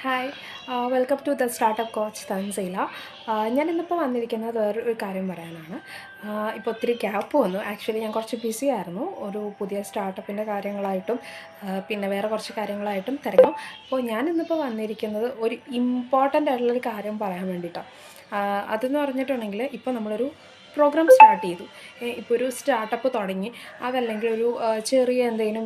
Hi welcome to the startup coach Thanseela. ഞാനിന്നിപ്പോൾ വന്നിരിക്കുന്നത് വേറൊരു കാര്യം പറയാനാണ്. ഇപ്പോൾ ഒത്തിരി ഗ്യാപ്പ് വന്നു. ആക്ച്വലി ഞാൻ കുറച്ച് ബിസി ആയിരുന്നു, ഒരു പുതിയ സ്റ്റാർട്ടപ്പിൻ്റെ കാര്യങ്ങളായിട്ടും പിന്നെ വേറെ കുറച്ച് കാര്യങ്ങളായിട്ടും തിരഞ്ഞു. അപ്പോൾ ഞാനിന്നിപ്പോൾ വന്നിരിക്കുന്നത് ഒരു ഇമ്പോർട്ടൻ്റ് ആയിട്ടുള്ളൊരു കാര്യം പറയാൻ വേണ്ടിയിട്ടാണ്. അതെന്ന് പറഞ്ഞിട്ടുണ്ടെങ്കിൽ ഇപ്പോൾ നമ്മളൊരു പ്രോഗ്രാം സ്റ്റാർട്ട് ചെയ്തു. ഇപ്പോൾ ഒരു സ്റ്റാർട്ടപ്പ് തുടങ്ങി, അതല്ലെങ്കിൽ ഒരു ചെറിയ എന്തെങ്കിലും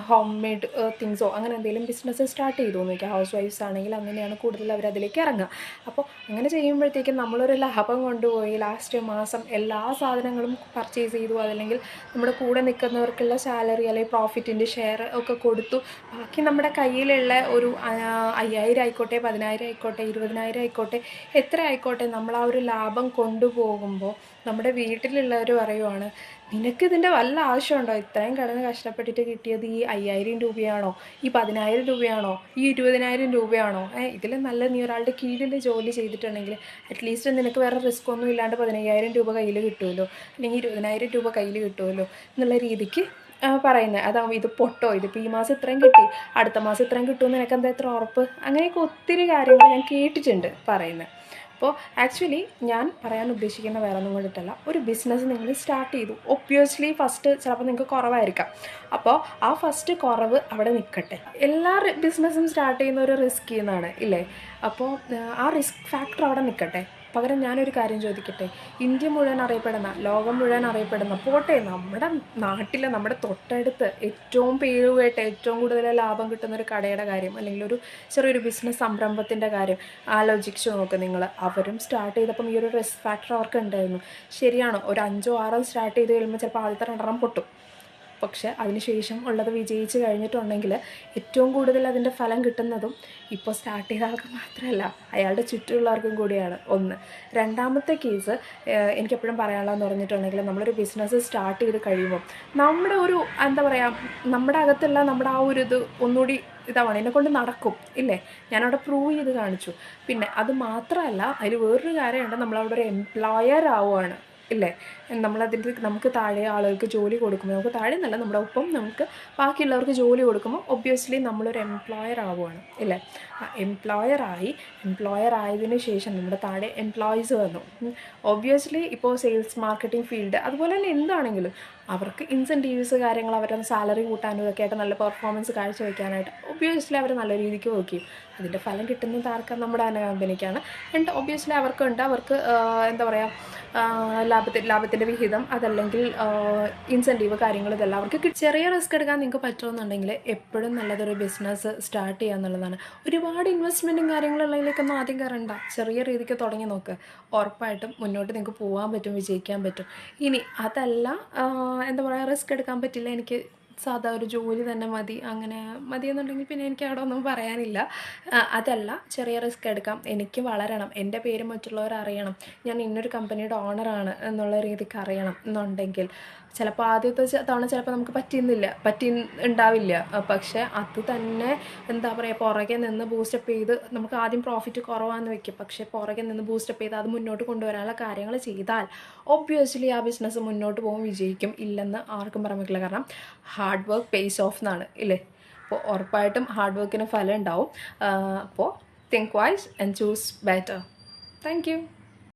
ഹോം മെയ്ഡ് തിങ്സോ അങ്ങനെ എന്തെങ്കിലും ബിസിനസ് സ്റ്റാർട്ട് ചെയ്തു എന്ന് വയ്ക്കുക. ഹൗസ് വൈഫ്സ് ആണെങ്കിൽ അങ്ങനെയാണ് കൂടുതൽ അവരതിലേക്ക് ഇറങ്ങുക. അപ്പോൾ അങ്ങനെ ചെയ്യുമ്പോഴത്തേക്കും നമ്മളൊരു ലാഭം കൊണ്ടുപോയി ലാസ്റ്റ് മാസം എല്ലാ സാധനങ്ങളും പർച്ചേസ് ചെയ്തു, അതല്ലെങ്കിൽ നമ്മുടെ കൂടെ നിൽക്കുന്നവർക്കുള്ള സാലറി അല്ലെങ്കിൽ പ്രോഫിറ്റിൻ്റെ ഷെയർ ഒക്കെ കൊടുത്തു. ബാക്കി നമ്മുടെ കയ്യിലുള്ള ഒരു 5000 ആയിക്കോട്ടെ, 10000 ആയിക്കോട്ടെ, 20000 ആയിക്കോട്ടെ, എത്ര ആയിക്കോട്ടെ, നമ്മൾ ആ ഒരു ലാഭം കൊണ്ടുപോകുമ്പോൾ നമ്മുടെ വീട്ടിലുള്ളവർ പറയുവാണ്, നിനക്കിതിൻ്റെ വല്ല ആവശ്യമുണ്ടോ? ഇത്രയും കിടന്ന് കഷ്ടപ്പെട്ടിട്ട് കിട്ടിയത് ഈ 5000 രൂപയാണോ, ഈ 10000 രൂപയാണോ, ഈ 20000 രൂപയാണോ? ഇതിൽ നല്ല നീ ഒരാളുടെ കീഴിൽ ജോലി ചെയ്തിട്ടുണ്ടെങ്കിൽ അറ്റ്ലീസ്റ്റ് നിനക്ക് വേറെ റിസ്ക് ഒന്നും ഇല്ലാണ്ട് 15000 രൂപ കയ്യിൽ കിട്ടുമല്ലോ, അല്ലെങ്കിൽ 20000 രൂപ കയ്യിൽ കിട്ടുമല്ലോ എന്നുള്ള രീതിക്ക് പറയുന്നത്. അതാകുമ്പോൾ ഇത് പൊട്ടോ, ഇതിപ്പോൾ ഈ മാസം ഇത്രയും കിട്ടി, അടുത്ത മാസം ഇത്രയും കിട്ടുമെന്ന് നിനക്കെന്താ എത്ര ഉറപ്പ്? അങ്ങനെയൊക്കെ ഒത്തിരി കാര്യങ്ങൾ ഞാൻ കേട്ടിട്ടുണ്ട് പറയുന്നത്. അപ്പോൾ ആക്ച്വലി ഞാൻ പറയാൻ ഉദ്ദേശിക്കുന്ന വേറെ ഒന്നും കൊണ്ടിട്ടല്ല, ഒരു ബിസിനസ് നിങ്ങൾ സ്റ്റാർട്ട് ചെയ്തു, ഒബ്വിയസ്ലി ഫസ്റ്റ് ചിലപ്പോൾ നിങ്ങൾക്ക് കുറവായിരിക്കാം. അപ്പോൾ ആ ഫസ്റ്റ് കുറവ് അവിടെ നിൽക്കട്ടെ. എല്ലാ ബിസിനസ്സും സ്റ്റാർട്ട് ചെയ്യുന്ന ഒരു റിസ്ക് ചെയ്യുന്നതാണ് ഇല്ലേ? അപ്പോൾ ആ റിസ്ക് ഫാക്ടർ അവിടെ നിൽക്കട്ടെ. പകരം ഞാനൊരു കാര്യം ചോദിക്കട്ടെ, ഇന്ത്യ മുഴുവൻ അറിയപ്പെടുന്ന, ലോകം മുഴുവൻ അറിയപ്പെടുന്ന, പോട്ടെ നമ്മുടെ നാട്ടിൽ നമ്മുടെ തൊട്ടടുത്ത് ഏറ്റവും പേരുകേട്ട ഏറ്റവും കൂടുതൽ ലാഭം കിട്ടുന്നൊരു കടയുടെ കാര്യം, അല്ലെങ്കിൽ ഒരു ചെറിയൊരു ബിസിനസ് സംരംഭത്തിൻ്റെ കാര്യം ആലോചിച്ച് നോക്ക് നിങ്ങൾ. അവരും സ്റ്റാർട്ട് ചെയ്തപ്പം ഈ ഒരു റിസ്ക് ഫാക്ടർ അവർക്ക് ഉണ്ടായിരുന്നു. ശരിയാണോ? ഒരു 5 6 സ്റ്റാർട്ട് ചെയ്ത് കഴിയുമ്പോൾ ചിലപ്പോൾ ആദ്യത്തെ 2 പൊട്ടും. പക്ഷേ അതിനുശേഷം ഉള്ളത് വിജയിച്ച് കഴിഞ്ഞിട്ടുണ്ടെങ്കിൽ ഏറ്റവും കൂടുതൽ അതിൻ്റെ ഫലം കിട്ടുന്നതും ഇപ്പോൾ സ്റ്റാർട്ട് ചെയ്ത ആൾക്ക് മാത്രമല്ല, അയാളുടെ ചുറ്റുമുള്ളവർക്കും കൂടിയാണ്. ഒന്ന്. രണ്ടാമത്തെ കേസ് എനിക്കെപ്പോഴും പറയാനുള്ളതെന്ന് പറഞ്ഞിട്ടുണ്ടെങ്കിൽ, നമ്മളൊരു ബിസിനസ് സ്റ്റാർട്ട് ചെയ്ത് കഴിയുമ്പോൾ നമ്മുടെ ഒരു എന്താ പറയുക, നമ്മുടെ അകത്തുള്ള നമ്മുടെ ആ ഒരു ഇത് ഒന്നുകൂടി ഇതാവണം. എന്നെക്കൊണ്ട് നടക്കും ഇല്ലേ, ഞാനവിടെ പ്രൂവ് ചെയ്ത് കാണിച്ചു. പിന്നെ അത് മാത്രമല്ല, അതിൽ വേറൊരു കാര്യമുണ്ട്, നമ്മളവിടെ ഒരു എംപ്ലോയർ ആവുകയാണ് ഇല്ലേ. നമുക്ക് താഴെ ആളുകൾക്ക് ജോലി കൊടുക്കുമ്പോൾ, നമുക്ക് താഴെ എന്നല്ല, നമ്മുടെ ഒപ്പം നമുക്ക് ബാക്കിയുള്ളവർക്ക് ജോലി കൊടുക്കുമ്പോൾ ഒബ്വിയസ്ലി നമ്മളൊരു എംപ്ലോയർ ആവുകയാണ് ഇല്ലേ. എംപ്ലോയർ ആയതിനു ശേഷം നമ്മുടെ താഴെ എംപ്ലോയീസ് വന്നു. ഒബ്വിയസ്ലി ഇപ്പോൾ സെയിൽസ് മാർക്കറ്റിംഗ് ഫീൽഡ് അതുപോലെ തന്നെ എന്താണെങ്കിലും അവർക്ക് ഇൻസെൻറ്റീവ്സ് കാര്യങ്ങൾ, അവരുടെ സാലറി കൂട്ടാനും ഇതൊക്കെ ആയിട്ട് നല്ല പെർഫോമൻസ് കാഴ്ചവെക്കാനായിട്ട് ഒബ്വിയസ്ലി അവർ നല്ല രീതിക്ക് വർക്ക് ചെയ്യും. അതിൻ്റെ ഫലം കിട്ടുന്നത് ആർക്കാണ്? നമ്മുടെ തന്നെ കമ്പനിക്കാണ്. ആൻഡ് ഒബ്വിയസ്ലി അവർക്ക് എന്താ പറയുക, ലാഭത്തിൻ്റെ വിഹിതം, അതല്ലെങ്കിൽ ഇൻസെൻറ്റീവ് കാര്യങ്ങൾ, ഇതെല്ലാം അവർക്ക് ചെറിയ റിസ്ക് എടുക്കാൻ നിങ്ങൾക്ക് പറ്റുമെന്നുണ്ടെങ്കിൽ എപ്പോഴും നല്ലതൊരു ബിസിനസ് സ്റ്റാർട്ട് ചെയ്യുക എന്നുള്ളതാണ്. ഒരുപാട് ഇൻവെസ്റ്റ്മെൻറ്റും കാര്യങ്ങളുള്ളതിലേക്കൊന്നും ആദ്യം കയറണ്ട, ചെറിയ രീതിക്ക് തുടങ്ങി നോക്ക്. ഉറപ്പായിട്ടും മുന്നോട്ട് നിങ്ങൾക്ക് പോകാൻ പറ്റും, വിജയിക്കാൻ പറ്റും. ഇനി അതല്ല എന്താ പറയുക, റിസ്ക് എടുക്കാൻ പറ്റില്ല, എനിക്ക് സാധാ ഒരു ജോലി തന്നെ മതി, അങ്ങനെ മതിയെന്നുണ്ടെങ്കിൽ പിന്നെ എനിക്ക് അവിടെ ഒന്നും പറയാനില്ല. അതല്ല, ചെറിയ റിസ്ക് എടുക്കാം, എനിക്ക് വളരണം, എൻ്റെ പേര് മറ്റുള്ളവർ അറിയണം, ഞാൻ ഇന്നൊരു കമ്പനിയുടെ ഓണറാണ് എന്നുള്ള രീതിക്ക് അറിയണം എന്നുണ്ടെങ്കിൽ ചിലപ്പോൾ ആദ്യത്തെ തവണ ചിലപ്പോൾ നമുക്ക് ഉണ്ടാവില്ല. പക്ഷേ അത് തന്നെ എന്താ പറയുക, പുറകെ നിന്ന് ബൂസ്റ്റപ്പ് ചെയ്ത്, നമുക്ക് ആദ്യം പ്രോഫിറ്റ് കുറവാണെന്ന് വെക്കും, പക്ഷേ പുറകെ നിന്ന് ബൂസ്റ്റപ്പ് ചെയ്ത് അത് മുന്നോട്ട് കൊണ്ടുവരാനുള്ള കാര്യങ്ങൾ ചെയ്താൽ ഒബ്വിയസ്ലി ആ ബിസിനസ് മുന്നോട്ട് പോകും, വിജയിക്കും. ഇല്ലെന്ന് ആർക്കും പറയാൻ പറ്റില്ല. കാരണം ഹാർഡ് വർക്ക് പേസ് ഓഫ് എന്നാണ് ഇല്ലേ. അപ്പോൾ ഉറപ്പായിട്ടും ഹാർഡ് വർക്കിന് ഫലം ഉണ്ടാവും. അപ്പോൾ think wise and choose better. Thank you.